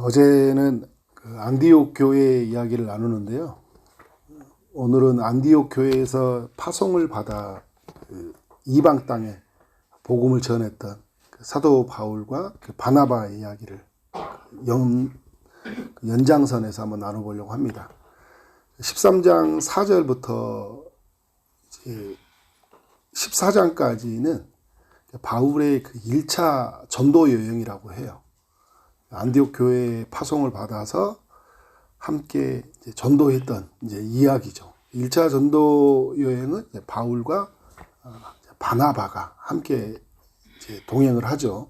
어제는 그 안디옥 교회 이야기를 나누는데요. 오늘은 안디옥 교회에서 파송을 받아 그 이방 땅에 복음을 전했던 그 사도 바울과 그 바나바의 이야기를 연장선에서 한번 나눠보려고 합니다. 13장 4절부터 이제 14장까지는 바울의 그 1차 전도 여행이라고 해요. 안디옥 교회에 파송을 받아서 함께 이제 전도했던 이제 이야기죠. 1차 전도 여행은 이제 바울과 바나바가 함께 이제 동행을 하죠.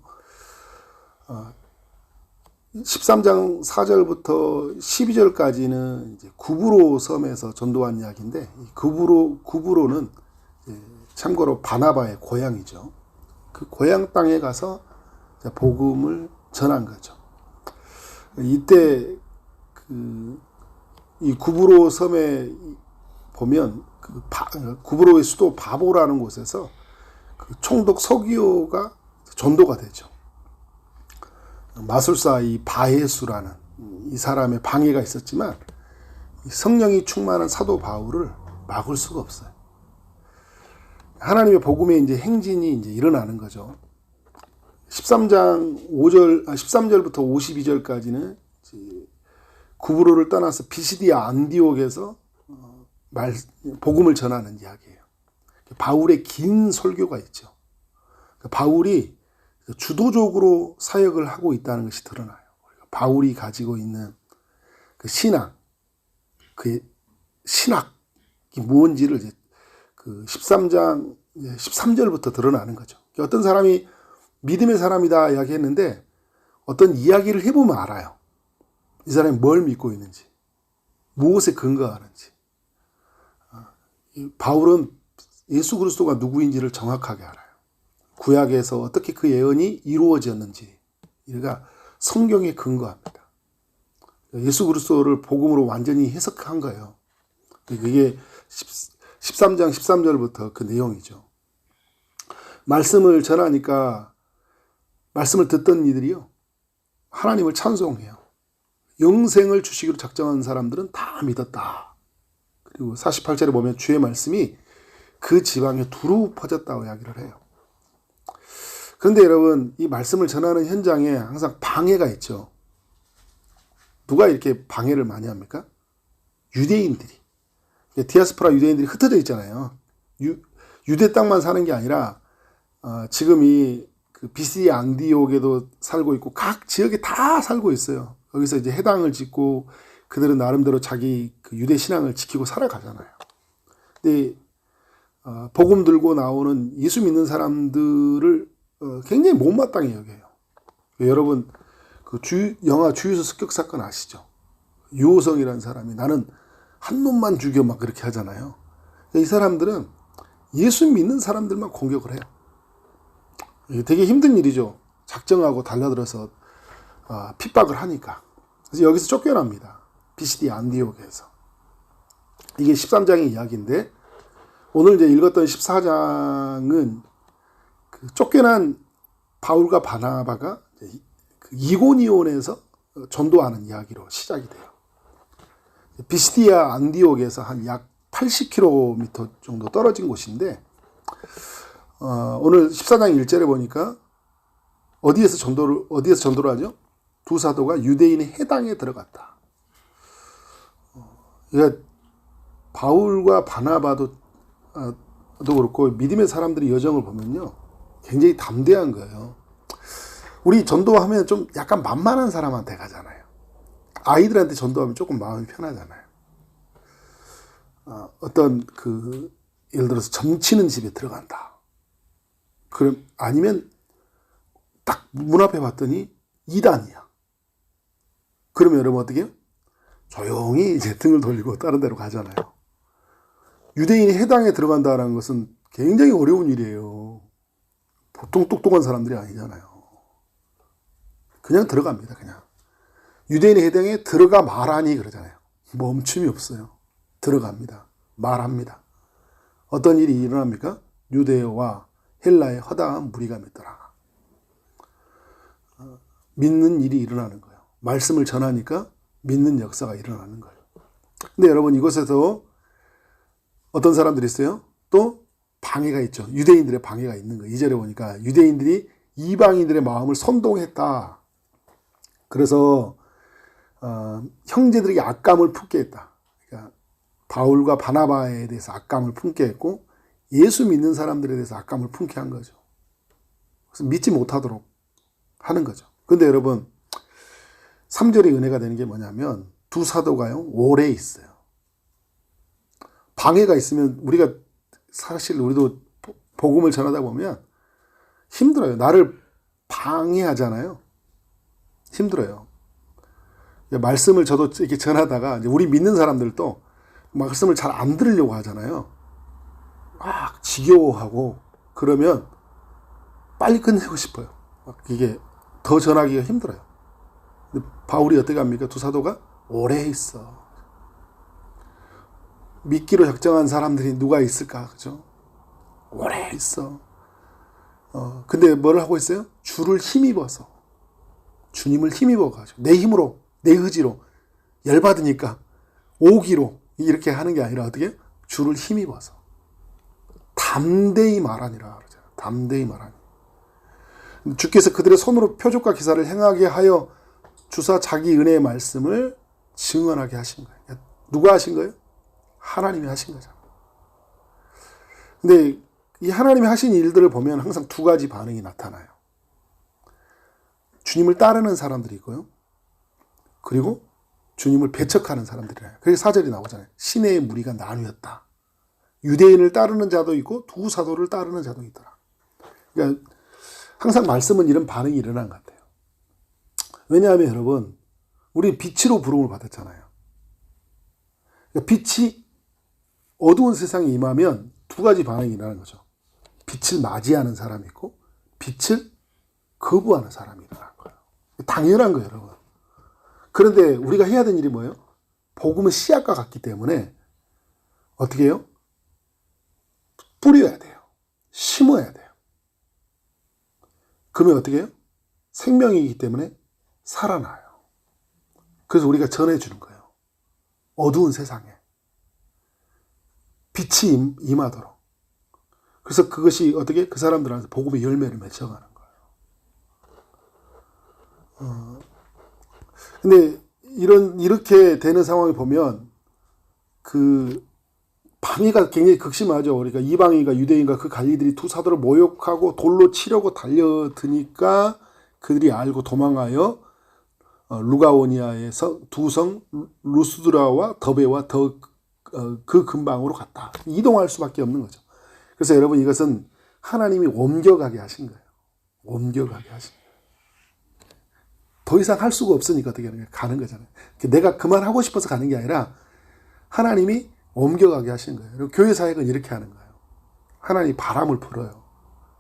13장 4절부터 12절까지는 이제 구브로 섬에서 전도한 이야기인데, 이 구브로는 참고로 바나바의 고향이죠. 그 고향 땅에 가서 복음을 전한 거죠. 이때 이 구브로 섬에 보면 구브로의 수도 바보라는 곳에서 그 총독 서기오가 전도가 되죠. 마술사 이 바예수라는 이 사람의 방해가 있었지만 성령이 충만한 사도 바울을 막을 수가 없어요. 하나님의 복음의 이제 행진이 이제 일어나는 거죠. 13절부터 52절까지는 구브로를 떠나서 비시디아 안디옥에서 복음을 전하는 이야기예요. 바울의 긴 설교가 있죠. 바울이 주도적으로 사역을 하고 있다는 것이 드러나요. 바울이 가지고 있는 그 신앙, 그 신학이 무엇인지를 이제 그 13장 13절부터 드러나는 거죠. 어떤 사람이 믿음의 사람이다 이야기했는데 어떤 이야기를 해보면 알아요. 이 사람이 뭘 믿고 있는지, 무엇에 근거하는지. 바울은 예수 그리스도가 누구인지를 정확하게 알아요. 구약에서 어떻게 그 예언이 이루어졌는지, 그러니까 성경에 근거합니다. 예수 그리스도를 복음으로 완전히 해석한 거예요. 그게 13장 13절부터 그 내용이죠. 말씀을 전하니까 말씀을 듣던 이들이요, 하나님을 찬송해요. 영생을 주시기로 작정한 사람들은 다 믿었다. 그리고 48절에 보면 주의 말씀이 그 지방에 두루 퍼졌다고 이야기를 해요. 그런데 여러분, 이 말씀을 전하는 현장에 항상 방해가 있죠. 누가 이렇게 방해를 많이 합니까? 유대인들이. 디아스포라 유대인들이 흩어져 있잖아요. 유대 땅만 사는 게 아니라 지금 그 비시디아 안디옥에도 살고 있고 각 지역에 다 살고 있어요. 거기서 이제 해당을 짓고 그들은 나름대로 자기 그 유대 신앙을 지키고 살아가잖아요. 근데 복음 들고 나오는 예수 믿는 사람들을 굉장히 못마땅히 여겨요. 여러분 그 영화 주유소 습격 사건 아시죠? 유호성이라는 사람이 나는 한 놈만 죽여 막 그렇게 하잖아요. 이 사람들은 예수 믿는 사람들만 공격을 해요. 되게 힘든 일이죠. 작정하고 달려들어서 핍박을 하니까. 그래서 여기서 쫓겨납니다. 비시디아 안디옥에서. 이게 13장의 이야기인데, 오늘 이제 읽었던 14장은 그 쫓겨난 바울과 바나바가 그 이고니온에서 전도하는 이야기로 시작이 돼요. 비시디아 안디옥에서 한 약 80km 정도 떨어진 곳인데, 오늘 14장 1절에 보니까 어디에서 전도를 하죠? 두 사도가 유대인의 해당에 들어갔다. 그러니까 바울과 바나바도 그렇고 믿음의 사람들의 여정을 보면요, 굉장히 담대한 거예요. 우리 전도하면 좀 약간 만만한 사람한테 가잖아요. 아이들한테 전도하면 조금 마음이 편하잖아요. 어떤 예를 들어서 점치는 집에 들어간다. 그럼 아니면 딱 문 앞에 봤더니 이단이야. 그러면 여러분 어떻게 해요? 조용히 이제 등을 돌리고 다른 데로 가잖아요. 유대인이 해당에 들어간다는 것은 굉장히 어려운 일이에요. 보통 똑똑한 사람들이 아니잖아요. 그냥 들어갑니다. 그냥 유대인의 해당에 들어가 말하니 그러잖아요. 멈춤이 없어요. 들어갑니다. 말합니다. 어떤 일이 일어납니까? 유대와 헬라의 허다한 무리가 맺더라. 믿는 일이 일어나는 거예요. 말씀을 전하니까 믿는 역사가 일어나는 거예요. 근데 여러분, 이곳에서 어떤 사람들이 있어요? 또 방해가 있죠. 유대인들의 방해가 있는 거예요. 2절에 보니까 유대인들이 이방인들의 마음을 선동했다. 그래서 형제들에게 악감을 품게 했다. 그러니까 바울과 바나바에 대해서 악감을 품게 했고 예수 믿는 사람들에 대해서 악감을 품게 한 거죠. 그래서 믿지 못하도록 하는 거죠. 근데 여러분, 3절의 은혜가 되는 게 뭐냐면 두 사도가요, 오래 있어요. 방해가 있으면 우리가 사실 우리도 복음을 전하다 보면 힘들어요. 나를 방해하잖아요. 힘들어요. 말씀을 저도 이렇게 전하다가 우리 믿는 사람들도 말씀을 잘 안 들으려고 하잖아요. 막 지겨워하고 그러면 빨리 끝내고 싶어요. 이게 더 전하기가 힘들어요. 근데 바울이 어떻게 합니까? 두 사도가 오래 있어. 믿기로 작정한 사람들이 누가 있을까? 그죠? 오래 있어. 근데 뭘 하고 있어요? 주를 힘입어서. 주님을 힘입어가지고. 내 힘으로, 내 의지로, 열받으니까, 오기로, 이렇게 하는 게 아니라 어떻게? 주를 힘입어서. 담대히 말하니라. 그러잖아요. 담대히 말하니. 주께서 그들의 손으로 표적과 기사를 행하게 하여 주사 자기 은혜의 말씀을 증언하게 하신 거예요. 누가 하신 거예요? 하나님이 하신 거잖아요. 근데 이 하나님이 하신 일들을 보면 항상 두 가지 반응이 나타나요. 주님을 따르는 사람들이 있고요. 그리고 주님을 배척하는 사람들이에요. 그래서 4절이 나오잖아요. 시내의 무리가 나뉘었다. 유대인을 따르는 자도 있고 두 사도를 따르는 자도 있더라. 그러니까 항상 말씀은 이런 반응이 일어난 것 같아요. 왜냐하면 여러분, 우리 빛으로 부름을 받았잖아요. 그러니까 빛이 어두운 세상에 임하면 두 가지 반응이 일어나는 거죠. 빛을 맞이하는 사람이 있고 빛을 거부하는 사람이 일어나는 거예요. 당연한 거예요, 여러분. 그런데 우리가 해야 되는 일이 뭐예요? 복음은 씨앗과 같기 때문에 어떻게 해요? 뿌려야 돼요. 심어야 돼요. 그러면 어떻게 해요? 생명이기 때문에 살아나요. 그래서 우리가 전해주는 거예요. 어두운 세상에 빛이 임하도록. 그래서 그것이 어떻게 그 사람들한테 복음의 열매를 맺혀가는 거예요. 근데 이렇게 되는 상황을 보면 그 방해가 굉장히 극심하죠. 그러니까 이방인과 유대인과 그 관리들이 두 사도를 모욕하고 돌로 치려고 달려드니까 그들이 알고 도망하여 루가오니아의 두 성 루스드라와 더베와 그 근방으로 갔다. 이동할 수밖에 없는 거죠. 그래서 여러분, 이것은 하나님이 옮겨가게 하신 거예요. 옮겨가게 하신 거예요. 더 이상 할 수가 없으니까 어떻게 하는 거예요? 가는 거잖아요. 내가 그만하고 싶어서 가는 게 아니라 하나님이 옮겨가게 하신 거예요. 그리고 교회 사역은 이렇게 하는 거예요. 하나님이 바람을 불어요.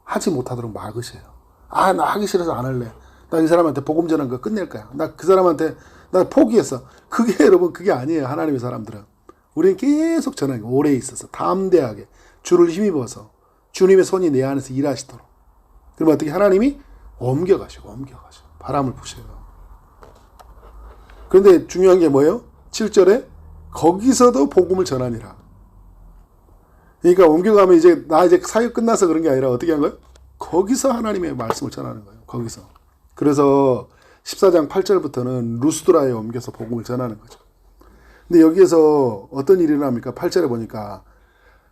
하지 못하도록 막으셔요. 나 하기 싫어서 안 할래. 나 이 사람한테 복음 전한 거 끝낼 거야. 나 그 사람한테 나 포기했어. 그게 여러분, 그게 아니에요. 하나님의 사람들은. 우리는 계속 전하는 거예요. 오래 있어서 담대하게 주를 힘입어서 주님의 손이 내 안에서 일하시도록. 그러면 어떻게 하나님이 옮겨가시고 바람을 부셔요. 그런데 중요한 게 뭐예요? 7절에 거기서도 복음을 전하니라. 그러니까 옮겨가면 이제 사역 끝나서 그런 게 아니라 어떻게 한 거예요? 거기서 하나님의 말씀을 전하는 거예요. 거기서. 그래서 14장 8절부터는 루스드라에 옮겨서 복음을 전하는 거죠. 근데 여기에서 어떤 일이 일어납니까? 8절에 보니까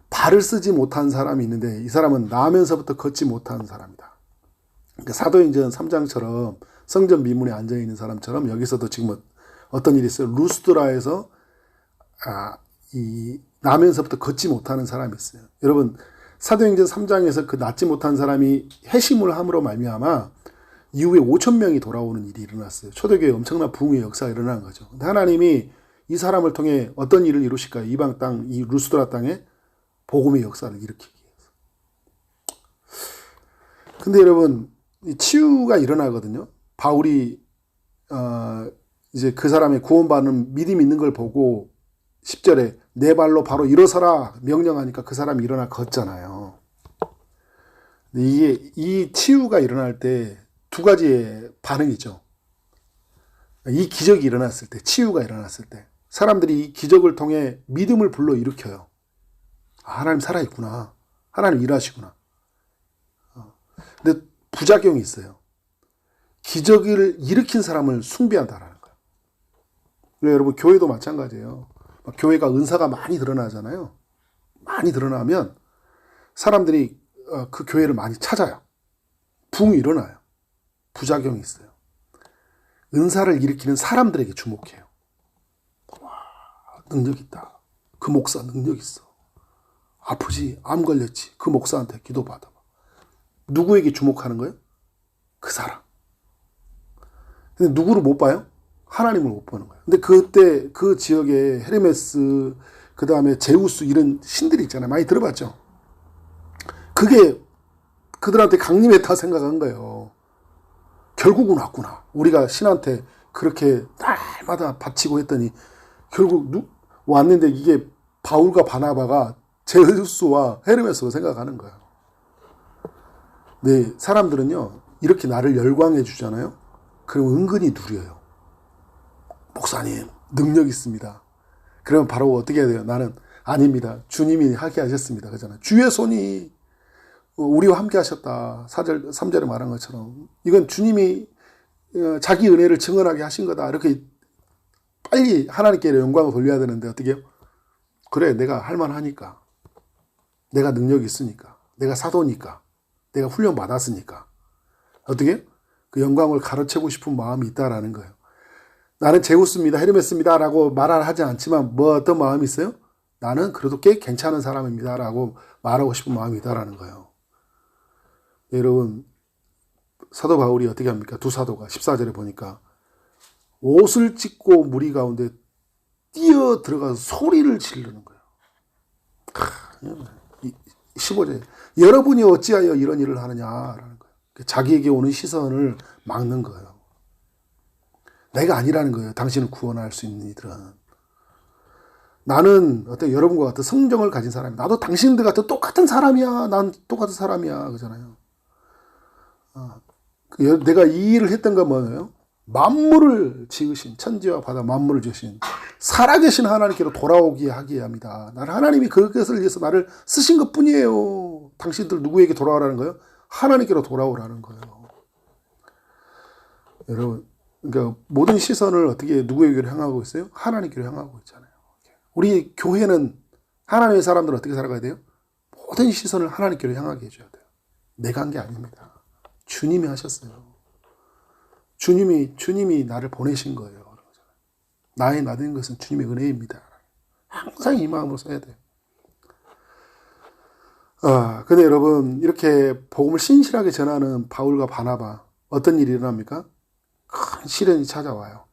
발을 쓰지 못한 사람이 있는데 이 사람은 나면서부터 걷지 못한 사람이다. 그러니까 사도행전 3장처럼 성전 미문에 앉아있는 사람처럼 여기서도 지금 어떤 일이 있어요? 루스드라에서 나면서부터 걷지 못하는 사람이 있어요. 여러분, 사도행전 3장에서 그 낫지 못한 사람이 회심을 함으로 말미암아 이후에 5,000명이 돌아오는 일이 일어났어요. 초대교회 엄청난 부흥의 역사가 일어난 거죠. 근데 하나님이 이 사람을 통해 어떤 일을 이루실까요? 이방 땅, 이 루스드라 땅에 복음의 역사를 일으키기 위해서. 근데 여러분, 치유가 일어나거든요. 바울이 이제 그 사람의 구원받는 믿음 있는 걸 보고 10절에 내 발로 바로 일어서라 명령하니까 그 사람이 일어나 걷잖아요. 근데 이게 이 치유가 일어날 때 두 가지의 반응이죠. 이 기적이 일어났을 때, 치유가 일어났을 때 사람들이 이 기적을 통해 믿음을 불러일으켜요. 하나님 살아있구나. 하나님 일하시구나. 근데 부작용이 있어요. 기적을 일으킨 사람을 숭배한다라는 거예요. 여러분 교회도 마찬가지예요. 교회가 은사가 많이 드러나잖아요. 많이 드러나면 사람들이 그 교회를 많이 찾아요. 붕이 일어나요. 부작용이 있어요. 은사를 일으키는 사람들에게 주목해요. 와, 능력 있다. 그 목사 능력 있어. 아프지? 암 걸렸지? 그 목사한테 기도 받아봐. 누구에게 주목하는 거예요? 그 사람. 근데 누구를 못 봐요? 하나님을 못 보는 거예요. 근데 그때 그 지역에 헤르메스, 그 다음에 제우스 이런 신들이 있잖아요. 많이 들어봤죠? 그게 그들한테 강림했다 생각한 거예요. 결국은 왔구나. 우리가 신한테 그렇게 날마다 바치고 했더니 결국 왔는데 이게 바울과 바나바가 제우스와 헤르메스로 생각하는 거예요. 네, 사람들은요 이렇게 나를 열광해 주잖아요. 그럼 은근히 누려요. 목사님 능력 있습니다. 그러면 바로 어떻게 해야 돼요? 나는 아닙니다. 주님이 하게 하셨습니다. 그러잖아요. 주의 손이 우리와 함께 하셨다. 3절에 말한 것처럼 이건 주님이 자기 은혜를 증언하게 하신 거다. 이렇게 빨리 하나님께 영광을 돌려야 되는데 어떻게 해요? 그래, 내가 할만하니까. 내가 능력이 있으니까. 내가 사도니까. 내가 훈련 받았으니까. 어떻게 해요? 그 영광을 가르치고 싶은 마음이 있다라는 거예요. 나는 제우스입니다. 헤르메스입니다. 라고 말을 하지 않지만 뭐 어떤 마음이 있어요? 나는 그래도 꽤 괜찮은 사람입니다. 라고 말하고 싶은 마음이 있다라는 거예요. 여러분 사도 바울이 어떻게 합니까? 두 사도가 14절에 보니까 옷을 찢고 무리 가운데 뛰어 들어가서 소리를 지르는 거예요. 15절에 여러분이 어찌하여 이런 일을 하느냐라는 거예요. 자기에게 오는 시선을 막는 거예요. 내가 아니라는 거예요. 당신을 구원할 수 있는 이들은. 나는 여러분과 같은 성정을 가진 사람이야. 나도 당신들 같은 똑같은 사람이야. 난 똑같은 사람이야. 그러잖아요. 내가 이 일을 했던 건 뭐예요? 만물을 지으신, 천지와 바다 만물을 지으신 살아계신 하나님께로 돌아오게 하게 합니다. 나는 하나님이 그것을 위해서 나를 쓰신 것 뿐이에요. 당신들 누구에게 돌아오라는 거예요? 하나님께로 돌아오라는 거예요. 여러분, 그러니까 모든 시선을 어떻게 누구에게로 향하고 있어요? 하나님께로 향하고 있잖아요. 우리 교회는 하나님의 사람들은 어떻게 살아가야 돼요? 모든 시선을 하나님께로 향하게 해줘야 돼요. 내가 한 게 아닙니다. 주님이 하셨어요. 주님이 나를 보내신 거예요. 나의 나된 것은 주님의 은혜입니다. 항상 이 마음으로 써야 돼요. 근데 여러분, 이렇게 복음을 신실하게 전하는 바울과 바나바, 어떤 일이 일어납니까? 큰 시련이 찾아와요.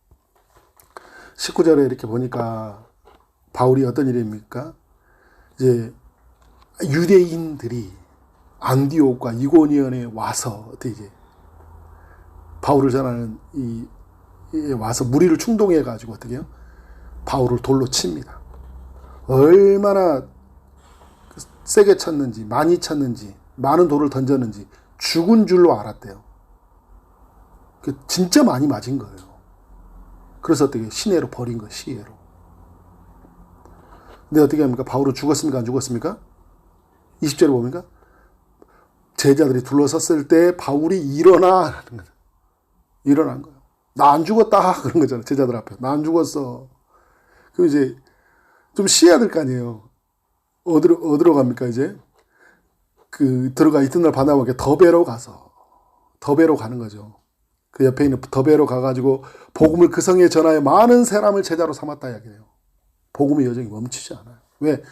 19절에 이렇게 보니까 바울이 어떤 일입니까? 이제 유대인들이 안디옥과 이고니온에 와서 어떻게 이제 바울을 전하는 와서 무리를 충동해 가지고 어떻게 해요? 바울을 돌로 칩니다. 얼마나 세게 쳤는지, 많이 쳤는지, 많은 돌을 던졌는지 죽은 줄로 알았대요. 진짜 많이 맞은 거예요. 그래서 어떻게 시내로 버린 거예요. 시내로. 근데 어떻게 합니까? 바울은 죽었습니까? 안 죽었습니까? 20절에 봅니까? 제자들이 둘러섰을 때 바울이 일어나는 거예요. 일어난 거예요. 나 안 죽었다 그런 거잖아요. 제자들 앞에 나 안 죽었어. 그럼 이제 좀 쉬어야 될 거 아니에요. 어디로 갑니까 이제? 들어가 이튿날 바나바에게 더베로 가는 거죠. 그 옆에 있는 더베로 가가지고 복음을 그 성에 전하여 많은 사람을 제자로 삼았다 이야기해요. 복음의 여정이 멈추지 않아요. 왜?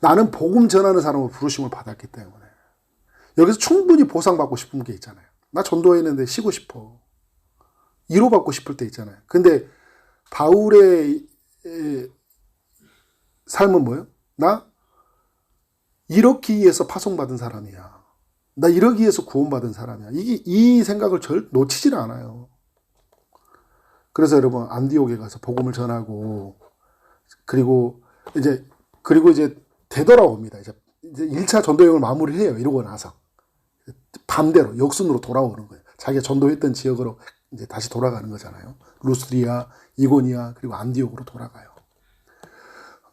나는 복음 전하는 사람으로 부르심을 받았기 때문에. 여기서 충분히 보상받고 싶은 게 있잖아요. 나 전도했는데 쉬고 싶어. 위로받고 싶을 때 있잖아요. 근데 바울의 삶은 뭐예요? 나 이렇기 위해서 파송받은 사람이야. 나 이러기 위해서 구원받은 사람이야. 이 생각을 놓치질 않아요. 그래서 여러분 안디옥에 가서 복음을 전하고 그리고 이제 되돌아옵니다. 이제 1차 전도여행을 마무리해요. 이러고 나서 밤대로 역순으로 돌아오는 거예요. 자기가 전도했던 지역으로 이제 다시 돌아가는 거잖아요. 루스드리아, 이고니아, 그리고 안디옥으로 돌아가요.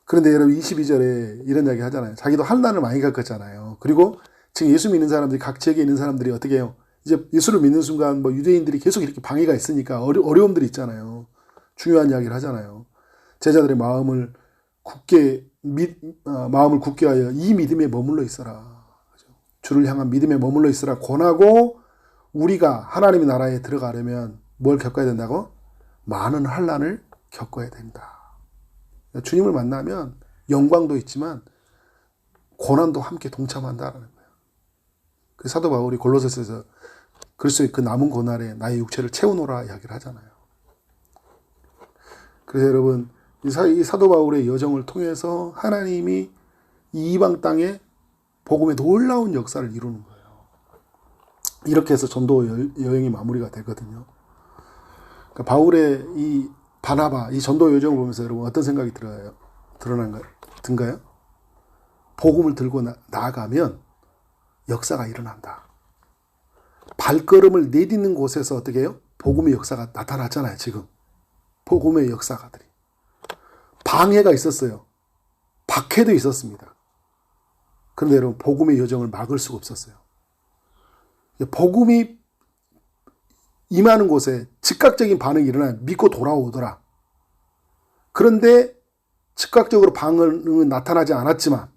그런데 여러분 22절에 이런 이야기 하잖아요. 자기도 환난을 많이 겪었잖아요. 그리고 지금 예수 믿는 사람들이, 각 지역에 있는 사람들이 어떻게 해요? 이제 예수를 믿는 순간 뭐 유대인들이 계속 이렇게 방해가 있으니까 어려움들이 있잖아요. 중요한 이야기를 하잖아요. 제자들의 마음을 굳게 하여 이 믿음에 머물러 있어라. 주를 향한 믿음에 머물러 있어라 권하고, 우리가 하나님의 나라에 들어가려면 뭘 겪어야 된다고? 많은 환난을 겪어야 된다. 주님을 만나면 영광도 있지만 고난도 함께 동참한다라는 거예요. 그 사도 바울이 골로새서에서 그리스도의 그 남은 고난에 나의 육체를 채우노라 이야기를 하잖아요. 그래서 여러분, 이 사도 바울의 여정을 통해서 하나님이 이 이방 땅에 복음의 놀라운 역사를 이루는 거예요. 이렇게 해서 전도 여행이 마무리가 되거든요. 그러니까 바울의 이 바나바, 이 전도 여정을 보면서 여러분 어떤 생각이 든가요? 복음을 들고 나아가면 역사가 일어난다. 발걸음을 내딛는 곳에서 어떻게 해요? 복음의 역사가 나타났잖아요, 지금. 복음의 역사가들이. 방해가 있었어요. 박해도 있었습니다. 그런데 여러분, 복음의 여정을 막을 수가 없었어요. 복음이 임하는 곳에 즉각적인 반응이 일어나면 믿고 돌아오더라. 그런데 즉각적으로 반응은 나타나지 않았지만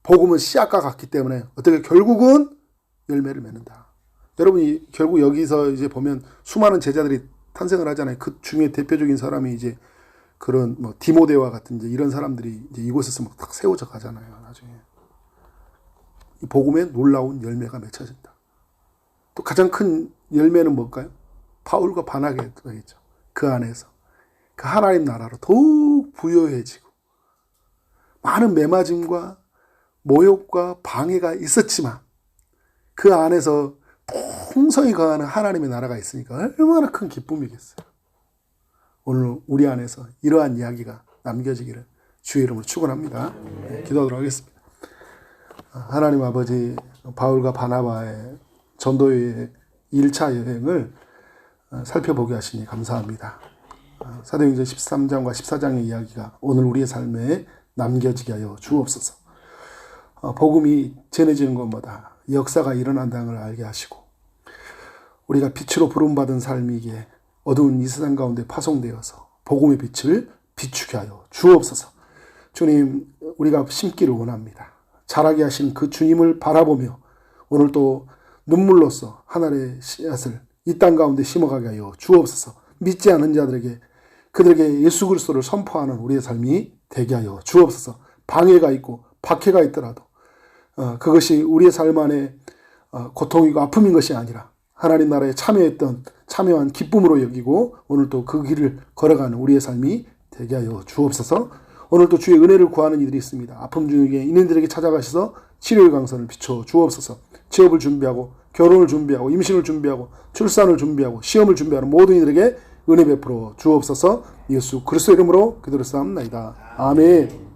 복음은 씨앗과 같기 때문에 어떻게 결국은 열매를 맺는다. 여러분이 결국 여기서 이제 보면 수많은 제자들이 탄생을 하잖아요. 그 중에 대표적인 사람이 이제 그런 뭐 디모데와 같은 이제 이런 사람들이 이제 이곳에서 막 딱 세워져 가잖아요. 나중에 이 복음에 놀라운 열매가 맺혀진다. 또 가장 큰 열매는 뭘까요? 바울과 바나바가 있죠. 그 안에서 그 하나님 나라로 더욱 부여해지고, 많은 매맞음과 모욕과 방해가 있었지만 그 안에서 풍성히 거하는 하나님의 나라가 있으니까 얼마나 큰 기쁨이겠어요. 오늘 우리 안에서 이러한 이야기가 남겨지기를 주의 이름으로 축원합니다. 기도하도록 하겠습니다. 하나님 아버지, 바울과 바나바의 전도의 1차 여행을 살펴보게 하시니 감사합니다. 사도행전 13장과 14장의 이야기가 오늘 우리의 삶에 남겨지게 하여 주옵소서. 복음이 전해지는 것마다 역사가 일어난다는 걸 알게 하시고, 우리가 빛으로 부름받은 삶이기에 어두운 이 세상 가운데 파송되어서 복음의 빛을 비추게 하여 주옵소서. 주님, 우리가 심기를 원합니다. 자라게 하신 그 주님을 바라보며 오늘 또 눈물로써 하나님의 씨앗을 이 땅 가운데 심어가게 하여 주옵소서. 믿지 않은 자들에게, 그들에게 예수 그리스도를 선포하는 우리의 삶이 되게 하여 주옵소서. 방해가 있고 박해가 있더라도 그것이 우리의 삶 안에 고통이고 아픔인 것이 아니라 하나님 나라에 참여한 기쁨으로 여기고 오늘 또 그 길을 걸어가는 우리의 삶이 되게 하여 주옵소서. 오늘 또 주의 은혜를 구하는 이들이 있습니다. 아픔 중에 있는 이들에게 찾아가셔서 치료의 강선을 비춰 주옵소서. 취업을 준비하고 결혼을 준비하고 임신을 준비하고 출산을 준비하고 시험을 준비하는 모든 이들에게 은혜 베풀어 주옵소서. 예수 그리스도 이름으로 기도를 쌓옵나이다. 아멘.